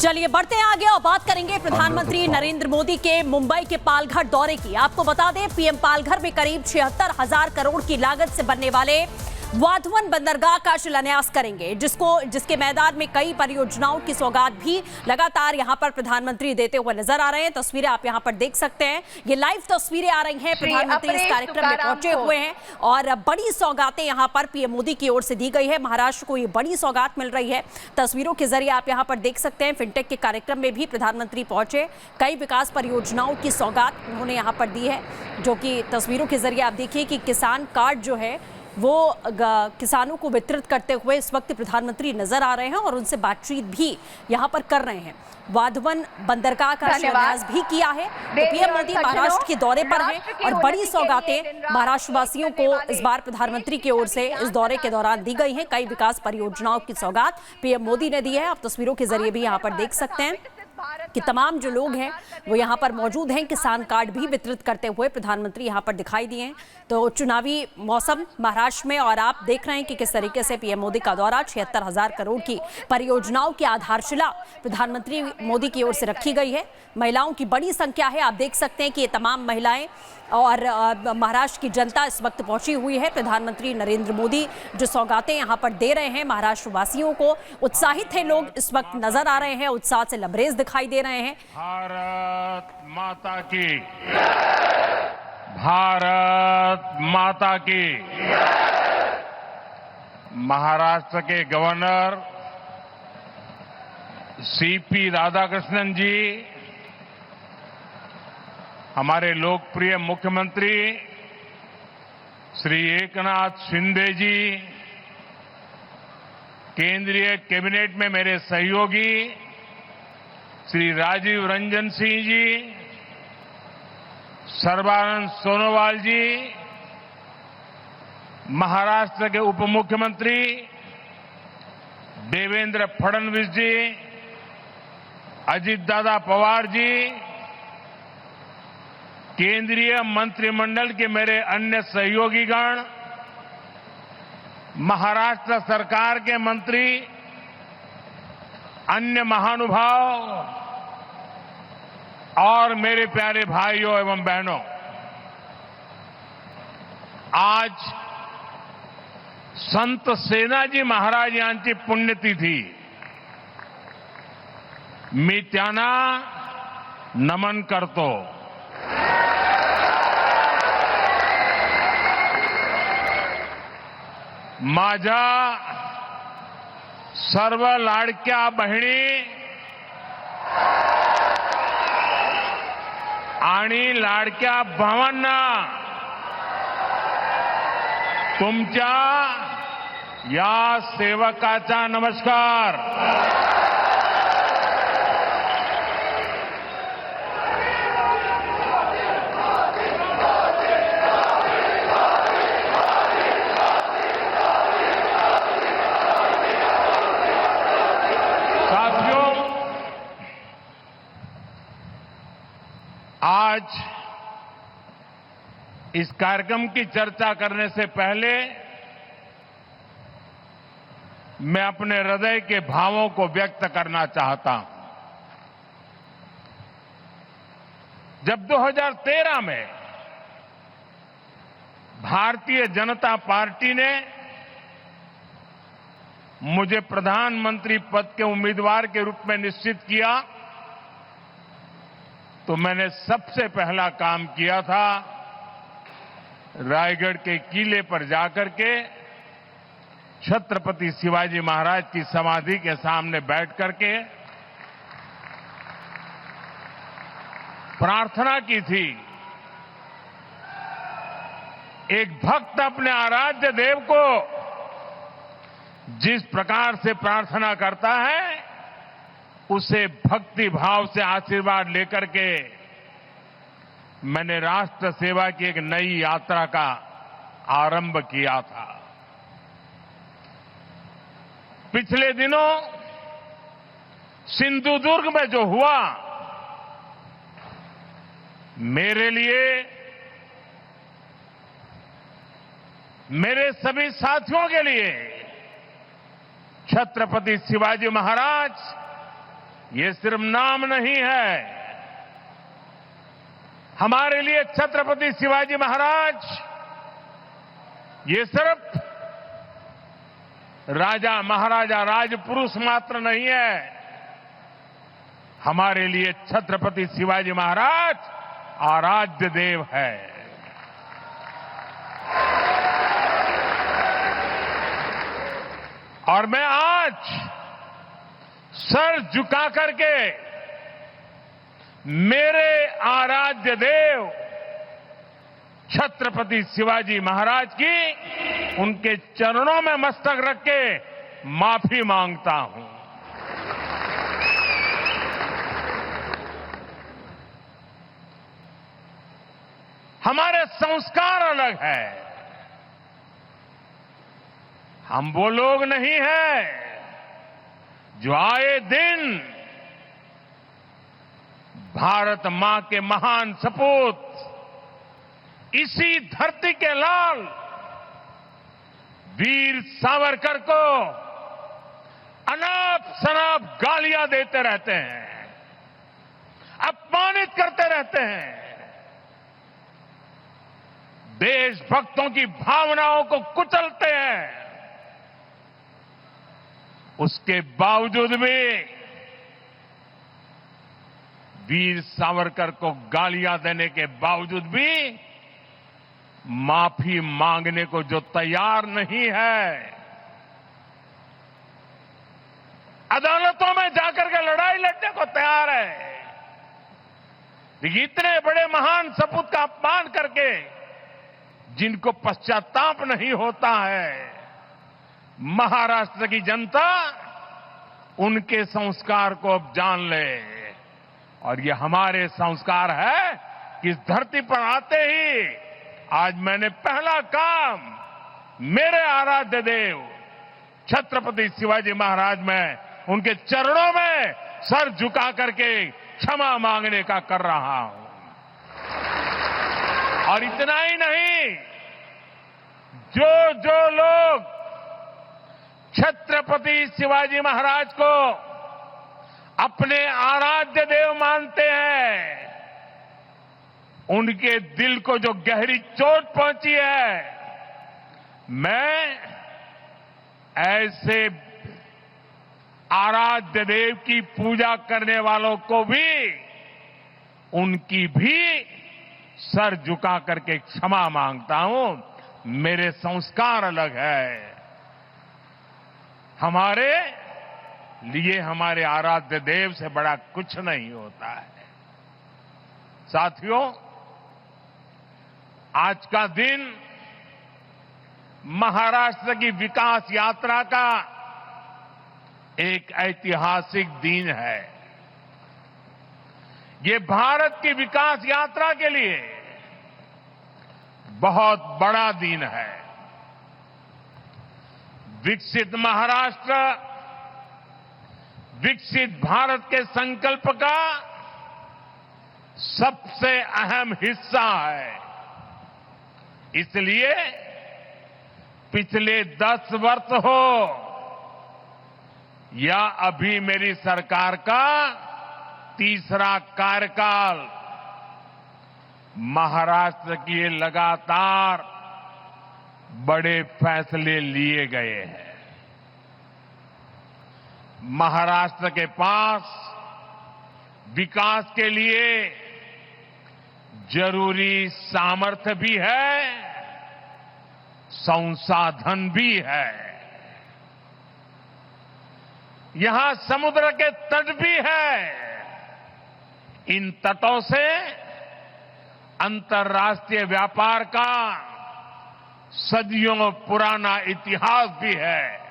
चलिए बढ़ते हैं आगे और बात करेंगे प्रधानमंत्री नरेंद्र मोदी के मुंबई के पालघर दौरे की। आपको बता दें पीएम पालघर में करीब 76,000 करोड़ की लागत से बनने वाले वाधवन बंदरगाह का शिलान्यास करेंगे, जिसके मैदान में कई परियोजनाओं की सौगात भी लगातार यहां पर प्रधानमंत्री देते हुए नजर आ रहे हैं। तस्वीरें आप यहां पर देख सकते हैं, ये लाइव तस्वीरें आ रही हैं। प्रधानमंत्री इस कार्यक्रम में पहुंचे हुए हैं और बड़ी सौगातें यहां पर पीएम मोदी की ओर से दी गई है। महाराष्ट्र को ये बड़ी सौगात मिल रही है। तस्वीरों के जरिए आप यहां पर देख सकते हैं, फिनटेक के कार्यक्रम में भी प्रधानमंत्री पहुंचे, कई विकास परियोजनाओं की सौगात उन्होंने यहां पर दी है, जो कि तस्वीरों के जरिए आप देखिए कि किसान कार्ड जो है वो किसानों को वितरित करते हुए इस वक्त प्रधानमंत्री नजर आ रहे हैं और उनसे बातचीत भी यहां पर कर रहे हैं। वाधवन बंदरगाह का शिलान्यास भी किया है। तो पीएम मोदी महाराष्ट्र के दौरे पर हैं और बड़ी सौगातें महाराष्ट्र वासियों को इस बार प्रधानमंत्री की ओर से इस दौरे के दौरान दी गई हैं। कई विकास परियोजनाओं की सौगात पीएम मोदी ने दी है। आप तस्वीरों के जरिए भी यहाँ पर देख सकते हैं कि तमाम जो लोग हैं वो यहाँ पर मौजूद हैं। किसान कार्ड भी वितरित करते हुए प्रधानमंत्री यहाँ पर दिखाई दिए हैं। तो चुनावी मौसम महाराष्ट्र में और आप देख रहे हैं कि किस तरीके से पीएम मोदी का दौरा, 76,000 करोड़ की परियोजनाओं की आधारशिला प्रधानमंत्री मोदी की ओर से रखी गई है। महिलाओं की बड़ी संख्या है, आप देख सकते हैं कि ये तमाम महिलाएं और महाराष्ट्र की जनता इस वक्त पहुंची हुई है। प्रधानमंत्री नरेंद्र मोदी जो सौगातें यहां पर दे रहे हैं महाराष्ट्र वासियों को, उत्साहित है लोग इस वक्त नजर आ रहे हैं, उत्साह से लबरेज दिखाई दे रहे हैं। भारत माता की, भारत माता की। महाराष्ट्र के गवर्नर सीपी राधाकृष्णन जी, हमारे लोकप्रिय मुख्यमंत्री श्री एकनाथ शिंदे जी, केंद्रीय कैबिनेट में मेरे सहयोगी श्री राजीव रंजन सिंह जी, सर्बानंद सोनोवाल जी, महाराष्ट्र के उप मुख्यमंत्री देवेंद्र फडणवीस जी, अजित दादा पवार जी, केंद्रीय मंत्रिमंडल के मेरे अन्य सहयोगीगण, महाराष्ट्र सरकार के मंत्री, अन्य महानुभाव और मेरे प्यारे भाइयों एवं बहनों, आज संत सेनाजी महाराज यांची पुण्यतिथी। मी त्यांना नमन करतो। माझ्या सर्व लाडक्या बहिणी आणि लाडक्या भावांना तुमच्या या सेवकाचा नमस्कार। आज इस कार्यक्रम की चर्चा करने से पहले मैं अपने हृदय के भावों को व्यक्त करना चाहता हूं। जब 2013 में भारतीय जनता पार्टी ने मुझे प्रधानमंत्री पद के उम्मीदवार के रूप में निश्चित किया, तो मैंने सबसे पहला काम किया था रायगढ़ के किले पर जाकर के छत्रपति शिवाजी महाराज की समाधि के सामने बैठ करके प्रार्थना की थी। एक भक्त अपने आराध्य देव को जिस प्रकार से प्रार्थना करता है, उसे भक्ति भाव से आशीर्वाद लेकर के मैंने राष्ट्र सेवा की एक नई यात्रा का आरंभ किया था। पिछले दिनों सिंधुदुर्ग में जो हुआ, मेरे लिए, मेरे सभी साथियों के लिए छत्रपति शिवाजी महाराज ये सिर्फ नाम नहीं है। हमारे लिए छत्रपति शिवाजी महाराज ये सिर्फ राजा महाराजा राजपुरुष मात्र नहीं है। हमारे लिए छत्रपति शिवाजी महाराज आराध्य देव है। और मैं आज सर झुका करके मेरे आराध्य देव छत्रपति शिवाजी महाराज की उनके चरणों में मस्तक रख के माफी मांगता हूं। हमारे संस्कार अलग है। हम वो लोग नहीं हैं जो आए दिन भारत मां के महान सपूत इसी धरती के लाल वीर सावरकर को अनाप शनाप गालियां देते रहते हैं, अपमानित करते रहते हैं, देशभक्तों की भावनाओं को कुचलते हैं। उसके बावजूद भी वीर सावरकर को गालियां देने के बावजूद भी माफी मांगने को जो तैयार नहीं है, अदालतों में जाकर के लड़ाई लड़ने को तैयार है, लेकिन इतने बड़े महान सपूत का अपमान करके जिनको पश्चाताप नहीं होता है, महाराष्ट्र की जनता उनके संस्कार को अब जान ले। और ये हमारे संस्कार है कि इस धरती पर आते ही आज मैंने पहला काम मेरे आराध्य देव छत्रपति शिवाजी महाराज में उनके चरणों में सर झुका करके क्षमा मांगने का कर रहा हूं। और इतना ही नहीं, जो लोग छत्रपति शिवाजी महाराज को अपने आराध्य देव मानते हैं, उनके दिल को जो गहरी चोट पहुंची है, मैं ऐसे आराध्य देव की पूजा करने वालों को भी उनकी भी सर झुका करके क्षमा मांगता हूं। मेरे संस्कार अलग है। हमारे लिए हमारे आराध्य देव से बड़ा कुछ नहीं होता है। साथियों, आज का दिन महाराष्ट्र की विकास यात्रा का एक ऐतिहासिक दिन है। ये भारत की विकास यात्रा के लिए बहुत बड़ा दिन है। विकसित महाराष्ट्र विकसित भारत के संकल्प का सबसे अहम हिस्सा है। इसलिए पिछले 10 वर्ष हो या अभी मेरी सरकार का तीसरा कार्यकाल, महाराष्ट्र के लगातार बड़े फैसले लिए गए हैं। महाराष्ट्र के पास विकास के लिए जरूरी सामर्थ्य भी है, संसाधन भी है। यहां समुद्र के तट भी है। इन तटों से अंतर्राष्ट्रीय व्यापार का सदियों पुराना इतिहास भी है।